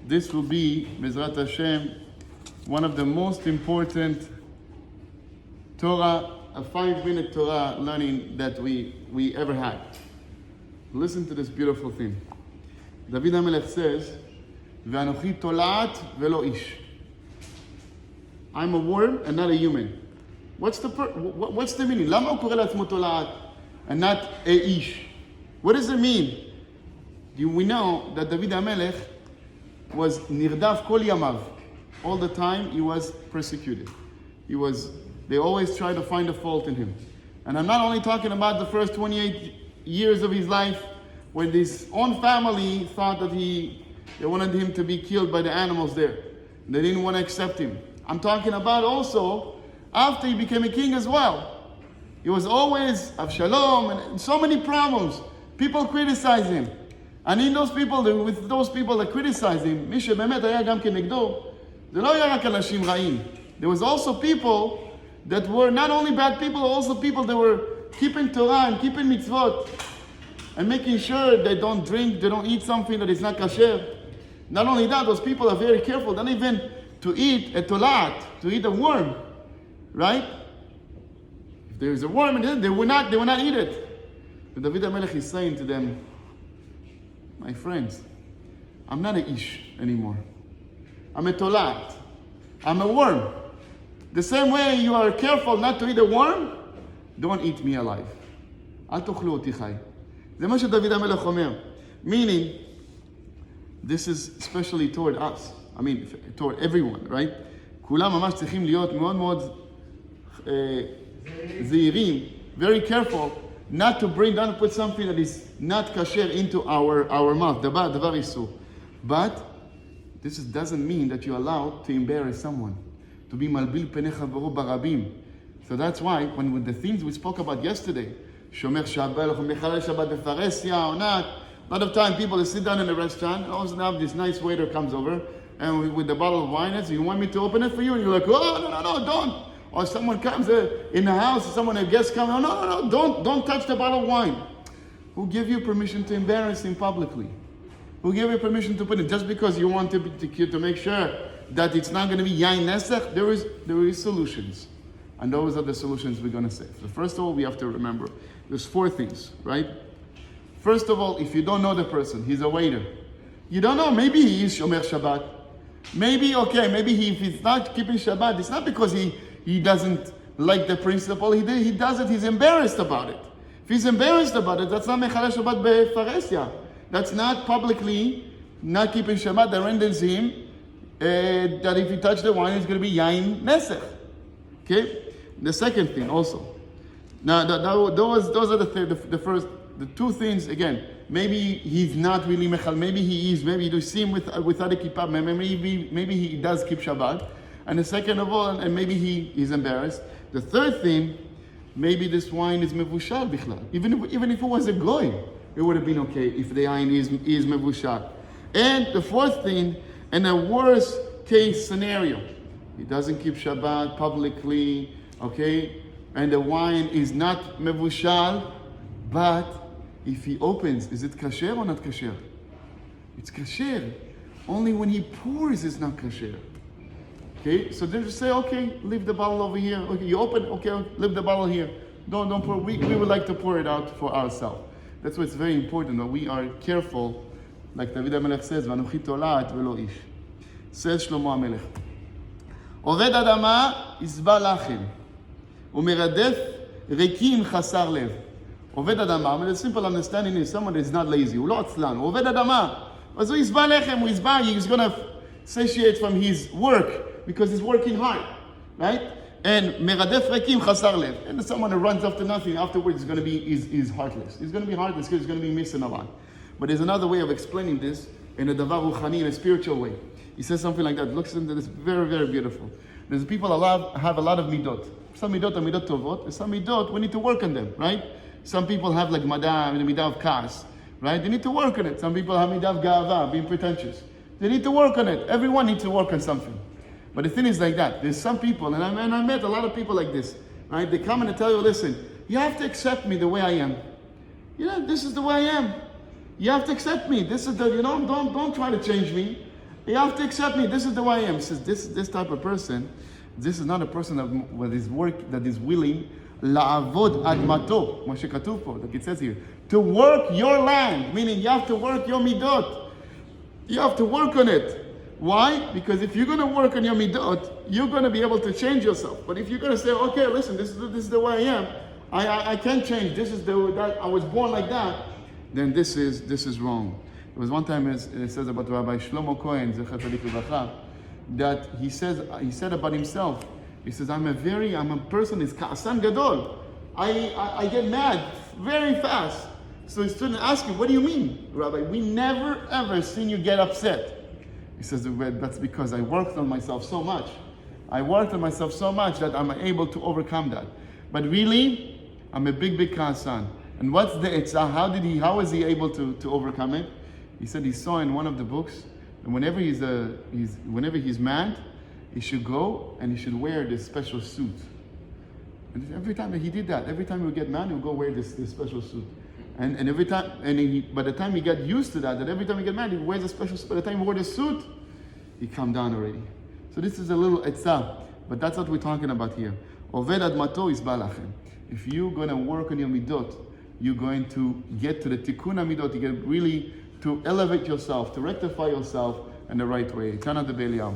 this will be, Bezrat Hashem, one of the most important Torah, a 5-minute Torah learning that we ever had. Listen to this beautiful thing. David HaMelech says, "Ve'anochi tola'at ve'lo ish." I'm a worm and not a human. What's the meaning? Lama hu koreh la'atzmo tola'at and not a ish? What does it mean? We know that David HaMelech was nirdaf kol yamav. All the time he was persecuted. They always tried to find a fault in him. And I'm not only talking about the first 28 years of his life when his own family thought that they wanted him to be killed by the animals there. They didn't want to accept him. I'm talking about also after he became a king as well. He was always Avshalom and so many problems. People criticize him. And with those people that criticize him, מי שבאמת היה גם כנגדו, זה לא היה רק אנשים רעים. There was also people that were not only bad people, also people that were keeping Torah and keeping mitzvot and making sure they don't drink, they don't eat something that is not kasher. Not only that, those people are very careful, not even to eat a tolat, to eat a worm, right? If there is a worm in it, they will not eat it. But David HaMelech is saying to them, my friends, I'm not an ish anymore. I'm a tolat. I'm a worm. The same way you are careful not to eat a worm, don't eat me alive. אל תאכלו אותי חי. זה מה שדוד המלך אומר. Meaning, this is especially toward us. I mean, toward everyone, right? כולם ממש צריכים להיות מאוד מאוד זהירים, very careful, not to bring down, put something that is not kasher into our mouth. דבר איסור. But this doesn't mean that you're allowed to embarrass someone. To be malbil penecha v'ro barabim. So that's why, when with the things we spoke about yesterday, shomer Shabbat, mechalel Shabbat befaresia or not, a lot of time people sit down in a restaurant, and also have this nice waiter comes over, and with the bottle of wine, and says, you want me to open it for you? And you're like, oh, no, don't. Or someone comes in the house, a guest comes, no, don't touch the bottle of wine. Who gave you permission to embarrass him publicly? Who gave you permission to put it? Just because you want to make sure that it's not going to be yain nesach, there is solutions. And those are the solutions we're going to say. So first of all, we have to remember, there's 4 things, right? First of all, if you don't know the person, he's a waiter. You don't know, maybe he is Shomer Shabbat. Maybe if he's not keeping Shabbat, it's not because he doesn't like the principle, he does it, he's embarrassed about it. If he's embarrassed about it, that's not Mechalel Shabbat befaresia. That's not publicly not keeping Shabbat that renders him that if you touch the wine, it's going to be yain nesech. Okay? The second thing also. Now, those are the 2 things, again. Maybe he's not really mechal, maybe he is, maybe you see him without a kippah, maybe he does keep Shabbat. And the second of all, and maybe he is embarrassed. The third thing, maybe this wine is mevushal bichlal. Even if it was a goy, it would have been okay if the wine is mevushal. And the 4th thing, in a worst case scenario, he doesn't keep Shabbat publicly, okay? And the wine is not mevushal, but if he opens, is it kasher or not kasher? It's kasher. Only when he pours is not kasher. Okay, so then just say, okay, leave the bottle over here. Okay, you open, okay, leave the bottle here. Don't pour. We would like to pour it out for ourselves. That's why it's very important that we are careful. Like David HaMelech says, "V'anochi tola'at ve'lo ish." Says Shlomo HaMelech, "Oved adama yizba lachem, u'meradef rekim chasar lev." Oved adama, I mean, the simple understanding is someone is not lazy. הוא לא עצלן, הוא עובד אדמה. אז הוא יזבע לחם, he's going to satiate from his work because he's working hard, right? And meradef rekim chasar lev. And someone who runs after nothing, afterwards is going to be is heartless. He's going to be heartless because he's going to be missing a lot. But there's another way of explaining this in a davar ruchani, in a spiritual way. He says something like that. Looks into this, very, very beautiful. There's people have a lot of midot. Some midot are midot tovot, and some midot, we need to work on them, right? Some people have like midah of kas, right? They need to work on it. Some people have midah of ga'ava, being pretentious. They need to work on it. Everyone needs to work on something. But the thing is like that. There's some people, and I met a lot of people like this, right? They come and they tell you, listen, you have to accept me the way I am. This is the way I am. You have to accept me. This is don't try to change me. You have to accept me. This is the way I am. He says this type of person, this is not a person that is willing לעבוד אדמתו, כמו שכתוב פה, like it says here, to work your land, meaning you have to work your midot. You have to work on it. Why? Because if you're going to work on your midot, you're going to be able to change yourself. But if you're going to say, okay, listen, this is the way I am, I can't change. This is that I was born like that. Then this is wrong. There was one time it says about Rabbi Shlomo Cohen, Zecher Tzadik Livracha, that he said about himself. He says, I'm a person is ka'asan gadol. I get mad very fast. So his student asked him, what do you mean, Rabbi? We never ever seen you get upset. He says, well, that's because I worked on myself so much. I worked on myself so much that I'm able to overcome that. But really, I'm a big ka'asan. And what's the etzah? How was he able to overcome it? He said he saw in one of the books that whenever he's mad, he should go and he should wear this special suit. And every time that he did that, every time he would get mad, he would go wear this special suit. And every time, by the time he got used to that every time he get mad, he wears a special suit. By the time he wore the suit, he calmed down already. So this is a little etzah, but that's what we're talking about here. Oved admato is balachem. If you're going to work on your midot, you're going to get to the tikkun midot. You get really to elevate yourself, to rectify yourself in the right way. Tana de Belial.